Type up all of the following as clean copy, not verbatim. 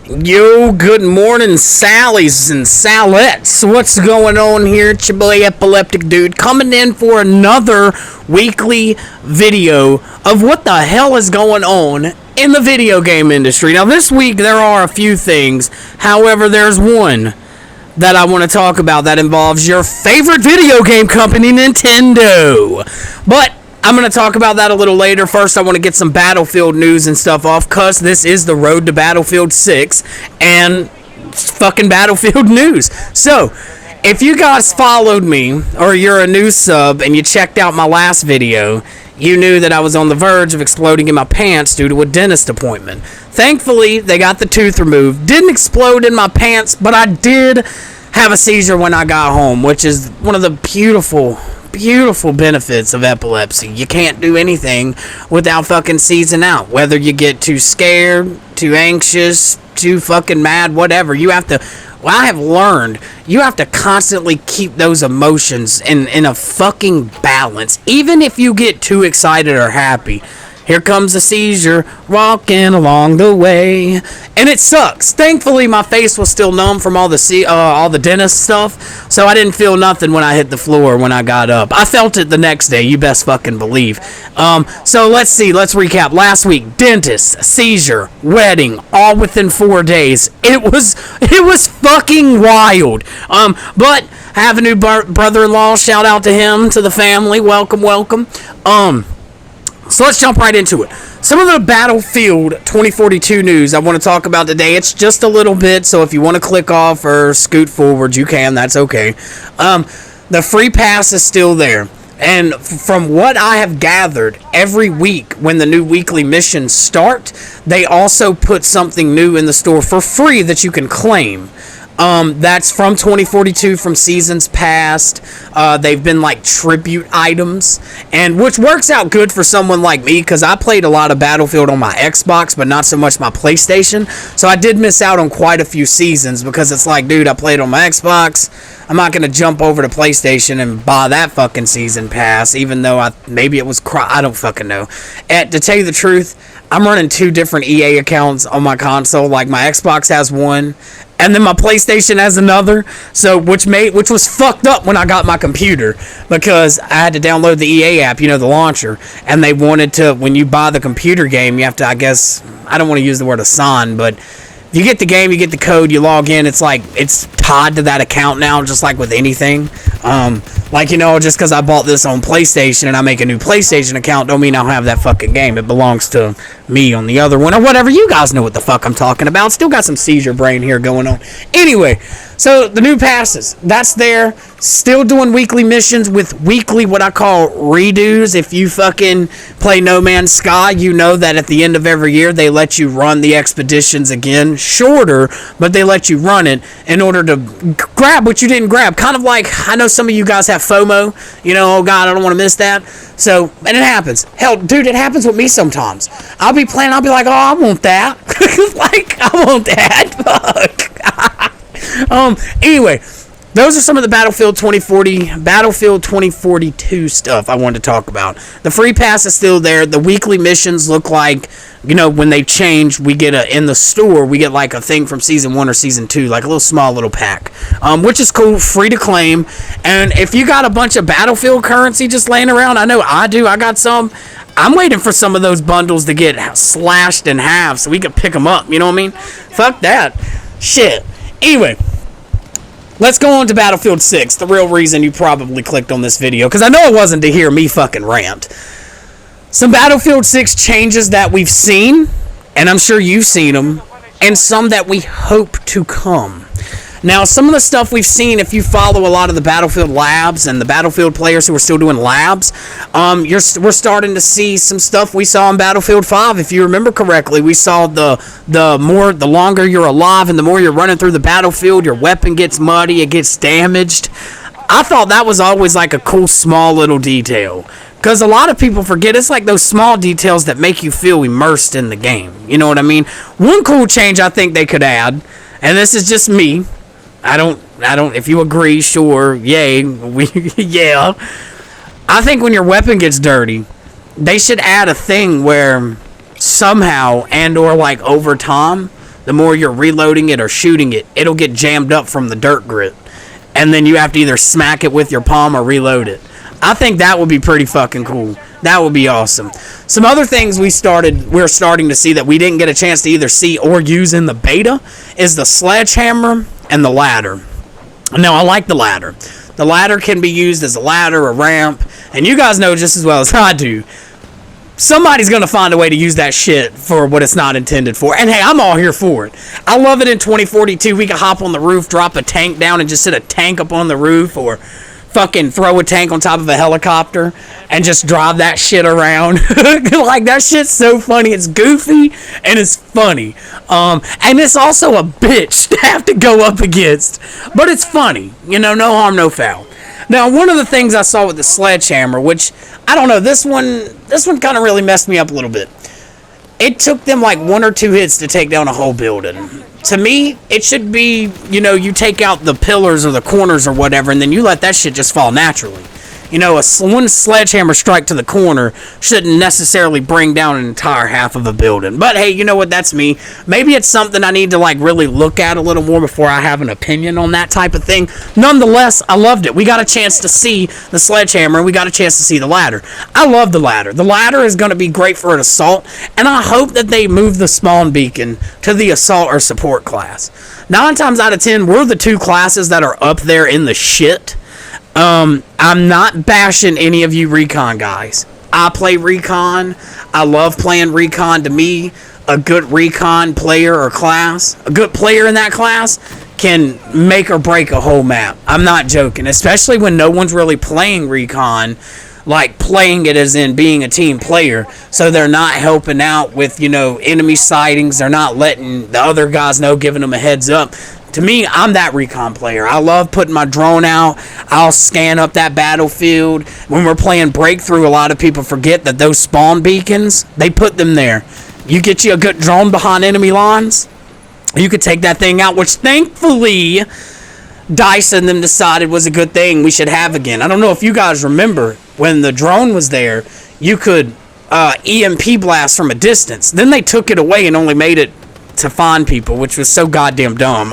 Yo, good morning, Sallies and Salettes. What's going on here? It's your boy EpilepticDude coming in for another weekly video of what the hell is going on in the video game industry. Now, this week there are a few things. However, there's one that I want to talk about that involves your favorite video game company, Nintendo. But I'm going to talk about that a little later. First, I want to get some Battlefield news and stuff off, because this is the road to Battlefield 6 and fucking Battlefield news. So, if you guys followed me, or you're a new sub and you checked out my last video, you knew that I was on the verge of exploding in my pants due to a dentist appointment. Thankfully, they got the tooth removed. Didn't explode in my pants, but I did have a seizure when I got home, which is one of the beautiful benefits of epilepsy. You can't do anything without fucking seizing out. Whether you get too scared, too anxious, too fucking mad, whatever. You have to, well, I have learned, you have to constantly keep those emotions in a fucking balance. Even if you get too excited or happy. Here comes a seizure, walking along the way, and it sucks. Thankfully, my face was still numb from all the dentist stuff, so I didn't feel nothing when I hit the floor when I got up. I felt it the next day, you best fucking believe. So let's recap. Last week, dentist, seizure, wedding, all within 4 days. It was fucking wild. But I have a new brother-in-law. Shout out to him, to the family. Welcome. So let's jump right into it. Some of the Battlefield 2042 news I want to talk about today. It's just a little bit, so if you want to click off or scoot forward, you can. That's okay. The free pass is still there. And from what I have gathered, every week when the new weekly missions start, they also put something new in the store for free that you can claim. That's from 2042, from seasons past. They've been like tribute items, and which works out good for someone like me, because I played a lot of Battlefield on my Xbox, but not so much my PlayStation. So I did miss out on quite a few seasons, because it's like, dude, I played on my Xbox. I'm not gonna jump over to PlayStation and buy that fucking season pass, even though maybe it was I don't fucking know. To tell you the truth, I'm running 2 different EA accounts on my console. Like, my Xbox has one, and then my PlayStation has another. So which was fucked up when I got my computer, because I had to download the EA app, the launcher, and they wanted to, when you buy the computer game, you have to, I guess, I don't want to use the word assign, but you get the game, you get the code, you log in, it's like, it's tied to that account now, just like with anything. Just because I bought this on PlayStation and I make a new PlayStation account, don't mean I'll have that fucking game. It belongs to me on the other one, or whatever. You guys know what the fuck I'm talking about. Still got some seizure brain here going on. Anyway, so the new passes, that's there. Still doing weekly missions with weekly, what I call redos. If you fucking play No Man's Sky, you know that at the end of every year, they let you run the expeditions again. Shorter, but they let you run it in order to grab what you didn't grab. Kind of like, I know some of you guys have FOMO. Oh God, I don't want to miss that. So, and it happens. Hell, dude, it happens with me sometimes. I'll be playing, I'll be like, oh, I want that. I want that. Fuck. Anyway, those are some of the Battlefield 2042 stuff I wanted to talk about. The free pass is still there. The weekly missions look like, when they change, we get in the store, we get like a thing from season 1 or season 2, like a small little pack, which is cool, free to claim. And if you got a bunch of Battlefield currency just laying around, I know I do, I got some. I'm waiting for some of those bundles to get slashed in half so we can pick them up, you know what I mean? Fuck that. Shit. Anyway, let's go on to Battlefield 6, the real reason you probably clicked on this video, because I know it wasn't to hear me fucking rant. Some Battlefield 6 changes that we've seen, and I'm sure you've seen them, and some that we hope to come. Now, some of the stuff we've seen, if you follow a lot of the Battlefield labs and the Battlefield players who are still doing labs, we're starting to see some stuff we saw in Battlefield 5. If you remember correctly, we saw the longer you're alive and the more you're running through the battlefield, your weapon gets muddy, it gets damaged. I thought that was always like a cool small little detail, because a lot of people forget it's like those small details that make you feel immersed in the game. You know what I mean? One cool change I think they could add, and this is just me, I don't, if you agree, sure, yay, yeah. I think when your weapon gets dirty, they should add a thing where somehow, and or like over time, the more you're reloading it or shooting it, it'll get jammed up from the dirt grit. And then you have to either smack it with your palm or reload it. I think that would be pretty fucking cool. That would be awesome. Some other things we're starting to see that we didn't get a chance to either see or use in the beta is the sledgehammer and the ladder. Now, I like the ladder. The ladder can be used as a ladder, a ramp, and you guys know just as well as I do, somebody's going to find a way to use that shit for what it's not intended for. And hey, I'm all here for it. I love it in 2042. We can hop on the roof, drop a tank down, and just sit a tank up on the roof, or fucking throw a tank on top of a helicopter and just drive that shit around. Like, that shit's so funny. It's goofy and it's funny. And it's also a bitch to have to go up against. But it's funny. You know, no harm, no foul. Now, one of the things I saw with the sledgehammer, which, I don't know, this one kind of really messed me up a little bit. It took them like 1 or 2 hits to take down a whole building. To me, it should be, you know, you take out the pillars or the corners or whatever, and then you let that shit just fall naturally. You know, one sledgehammer strike to the corner shouldn't necessarily bring down an entire half of a building. But hey, you know what, that's me. Maybe it's something I need to like really look at a little more before I have an opinion on that type of thing. Nonetheless, I loved it. We got a chance to see the sledgehammer. We got a chance to see the ladder. I love the ladder. The ladder is going to be great for an assault, and I hope that they move the spawn beacon to the assault or support class. 9 times out of 10, we're the 2 classes that are up there in the shit. I'm not bashing any of you recon guys. I play recon. I love playing recon. To me, a good recon player or class, a good player in that class can make or break a whole map. I'm not joking, especially when no one's really playing recon, like playing it as in being a team player, so they're not helping out with, you know, enemy sightings. They're not letting the other guys know, giving them a heads up. To me, I'm that recon player. I love putting my drone out. I'll scan up that battlefield. When we're playing Breakthrough, a lot of people forget that those spawn beacons, they put them there. You get you a good drone behind enemy lines, you could take that thing out, which thankfully DICE and them decided was a good thing we should have again. I don't know if you guys remember, when the drone was there, you could EMP blast from a distance. Then they took it away and only made it to find people, which was so goddamn dumb.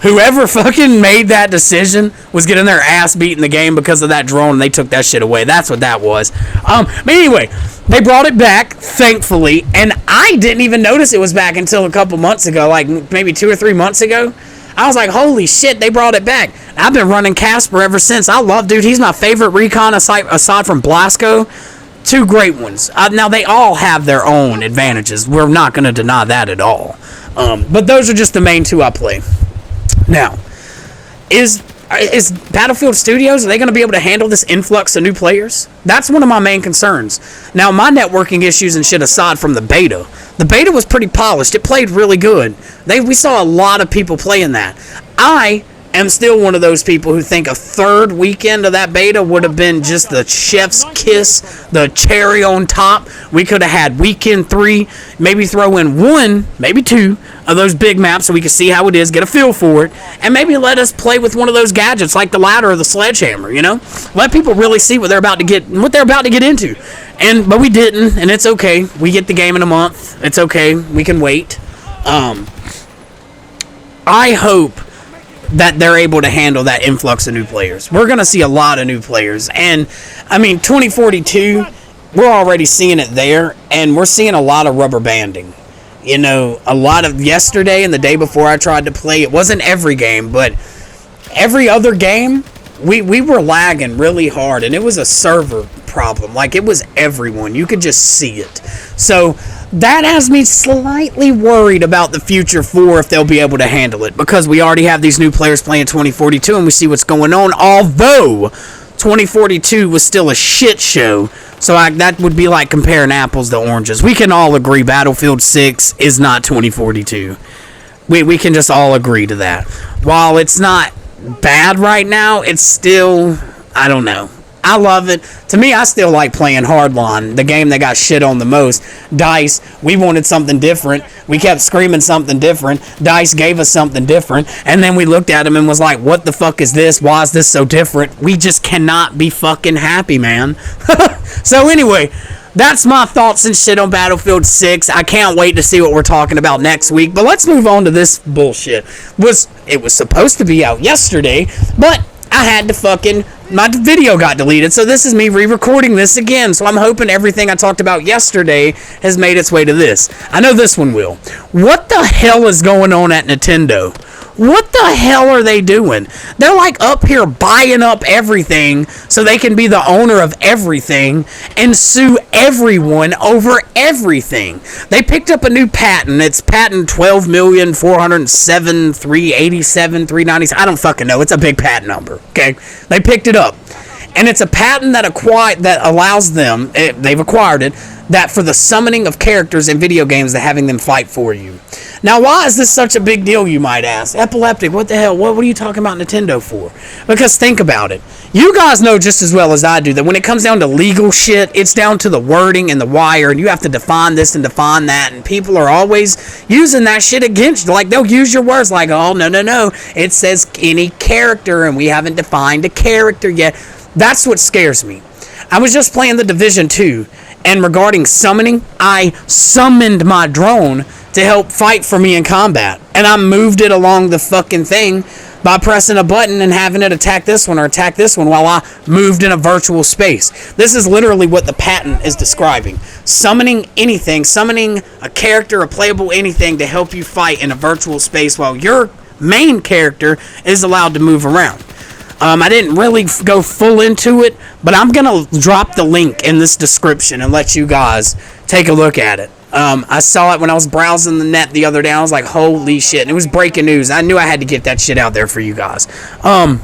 Whoever fucking made that decision was getting their ass beat in the game because of that drone, and they took that shit away. That's what that was. But anyway, they brought it back, thankfully, and I didn't even notice it was back until a couple months ago, like maybe 2 or 3 months ago. I was like, holy shit, they brought it back. I've been running Casper ever since. I love, dude, he's my favorite recon aside from Blasco. 2 great ones. Now, they all have their own advantages. We're not going to deny that at all. But those are just the main 2 I play. Now, is Battlefield Studios, are they going to be able to handle this influx of new players? That's one of my main concerns. Now, my networking issues and shit aside from the beta was pretty polished. It played really good. We saw a lot of people playing that. I am still one of those people who think a 3rd weekend of that beta would have been just the chef's kiss, the cherry on top. We could have had weekend 3, maybe throw in 1, maybe 2 of those big maps so we could see how it is, get a feel for it, and maybe let us play with one of those gadgets like the ladder or the sledgehammer, you know? Let people really see what they're about to get into. But we didn't, and it's okay. We get the game in a month. It's okay. We can wait. I hope that they're able to handle that influx of new players. We're going to see a lot of new players. And, I mean, 2042, we're already seeing it there, and we're seeing a lot of rubber banding. You know, a lot of yesterday and the day before I tried to play, it wasn't every game, but every other game, we were lagging really hard, and it was a server problem. Like, it was everyone. You could just see it. So that has me slightly worried about the future for if they'll be able to handle it, because we already have these new players playing 2042 and we see what's going on, although 2042 was still a shit show. So that would be like comparing apples to oranges. We can all agree Battlefield 6 is not 2042. We can just all agree to that. While it's not bad right now, it's still, I don't know. I love it. To me, I still like playing Hardline, the game that got shit on the most. DICE, we wanted something different. We kept screaming something different. DICE gave us something different. And then we looked at him and was like, what the fuck is this? Why is this so different? We just cannot be fucking happy, man. So anyway, that's my thoughts and shit on Battlefield 6. I can't wait to see what we're talking about next week. But let's move on to this bullshit. It was supposed to be out yesterday, but I had to fucking... my video got deleted, so this is me re-recording this again. So I'm hoping everything I talked about yesterday has made its way to this. I know this one will. What the hell is going on at Nintendo? What the hell are they doing? They're like up here buying up everything so they can be the owner of everything and sue everyone over everything. They picked up a new patent. It's patent 12,407,387,390. I don't fucking know. It's a big patent number. Okay, they picked it up, and it's a patent that allows them. They've acquired it. That for the summoning of characters in video games, that having them fight for you. Now, why is this such a big deal, you might ask? Epileptic, what the hell? What are you talking about Nintendo for? Because think about it. You guys know just as well as I do that when it comes down to legal shit, it's down to the wording and the wire, and you have to define this and define that, and people are always using that shit against you. Like, they'll use your words like, oh, no. It says any character, and we haven't defined a character yet. That's what scares me. I was just playing The Division 2, and regarding summoning, I summoned my drone to help fight for me in combat. And I moved it along the fucking thing by pressing a button and having it attack this one or attack this one while I moved in a virtual space. This is literally what the patent is describing. Summoning anything, summoning a character, a playable anything to help you fight in a virtual space while your main character is allowed to move around. I didn't really go full into it, but I'm going to drop the link in this description and let you guys take a look at it. I saw it when I was browsing the net the other day. I was like, holy shit. And it was breaking news. I knew I had to get that shit out there for you guys. Buying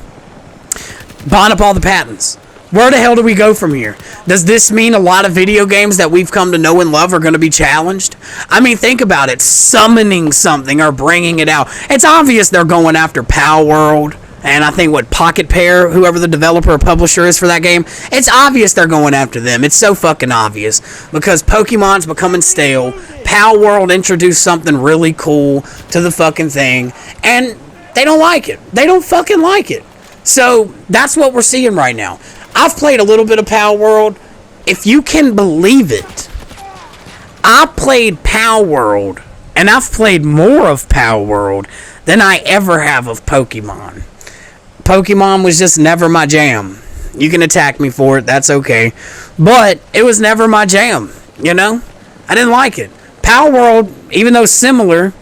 up all the patents. Where the hell do we go from here? Does this mean a lot of video games that we've come to know and love are going to be challenged? I mean, think about it. Summoning something or bringing it out. It's obvious they're going after Pal World. And I think Pocket Pair, whoever the developer or publisher is for that game, it's obvious they're going after them. It's so fucking obvious. Because Pokemon's becoming stale. Pal World introduced something really cool to the fucking thing. And they don't like it. They don't fucking like it. So, that's what we're seeing right now. I've played a little bit of Pal World. If you can believe it, I played Pal World. And I've played more of Pal World than I ever have of Pokemon. Pokemon was just never my jam. You can attack me for it, that's okay. But it was never my jam, you know? I didn't like it. Pal World, even though similar,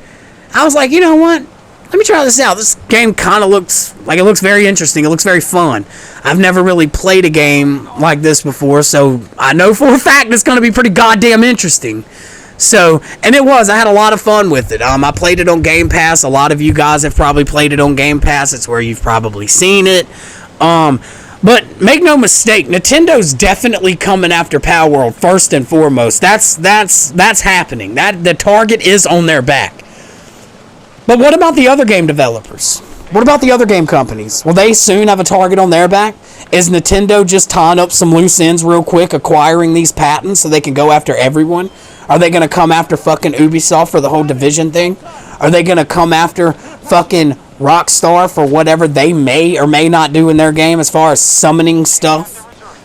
I was like, you know what? Let me try this out. This game kind of looks like it looks very interesting. It looks very fun. I've never really played a game like this before, so I know for a fact it's going to be pretty goddamn interesting. So, and it was. I had a lot of fun with it. I played it on Game Pass. A lot of you guys have probably played it on Game Pass. It's where you've probably seen it. But make no mistake, Nintendo's definitely coming after Pal World first and foremost. That's happening. The target is on their back. But what about the other game developers? What about the other game companies? Will they soon have a target on their back? Is Nintendo just tying up some loose ends real quick, acquiring these patents so they can go after everyone? Are they going to come after fucking Ubisoft for the whole Division thing? Are they going to come after fucking Rockstar for whatever they may or may not do in their game as far as summoning stuff?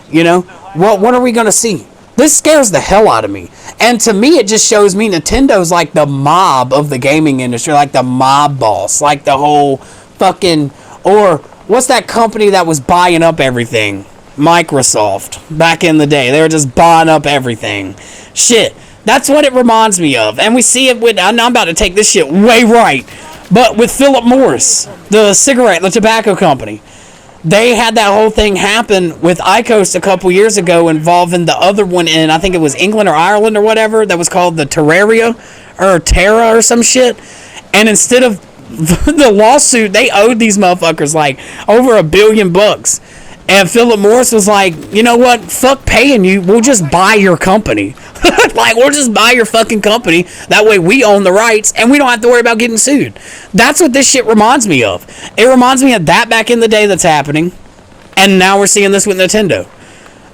You know? What are we going to see? This scares the hell out of me. And to me, it just shows me Nintendo's like the mob of the gaming industry. Like the mob boss. Like the whole fucking... Or what's that company that was buying up everything? Microsoft. Back in the day. They were just buying up everything. Shit. That's what it reminds me of. And we see it with... I'm about to take this shit way right. But with Philip Morris, the tobacco company. They had that whole thing happen with IQOS a couple years ago involving the other one in, I think it was England or Ireland or whatever, that was called the Terraria or Terra or some shit. And instead of the lawsuit, they owed these motherfuckers like over $1 billion. And Philip Morris was like, you know what? Fuck paying you. We'll just buy your company. Like, we'll just buy your fucking company. That way we own the rights and we don't have to worry about getting sued. That's what this shit reminds me of. It reminds me of that back in the day that's happening. And now we're seeing this with Nintendo.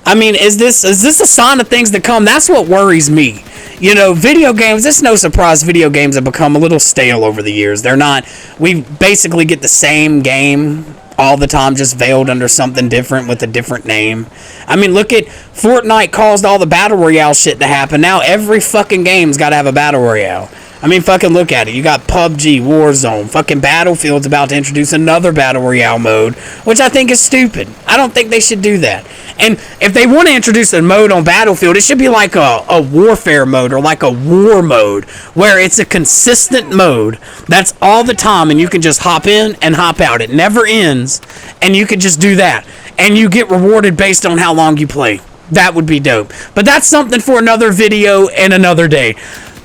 I mean, is this a sign of things to come? That's what worries me. You know, video games, it's no surprise video games have become a little stale over the years. They're not, we basically get the same game all the time, just veiled under something different with a different name. I mean, look at Fortnite caused all the battle royale shit to happen. Now every fucking game's got to have a battle royale. I mean, fucking look at it. You got PUBG, Warzone, fucking Battlefield's about to introduce another battle royale mode, which I think is stupid. I don't think they should do that. And if they want to introduce a mode on Battlefield, it should be like a warfare mode or like a war mode, where it's a consistent mode that's all the time, and you can just hop in and hop out. It never ends, and you can just do that, and you get rewarded based on how long you play. That would be dope. But that's something for another video and another day.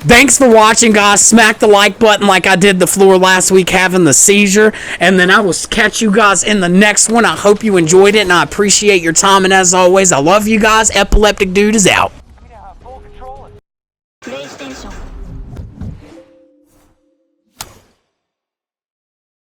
Thanks for watching, guys. Smack the like button like I did the floor last week having the seizure. And then I will catch you guys in the next one. I hope you enjoyed it, and I appreciate your time. And as always, I love you guys. Epileptic Dude is out.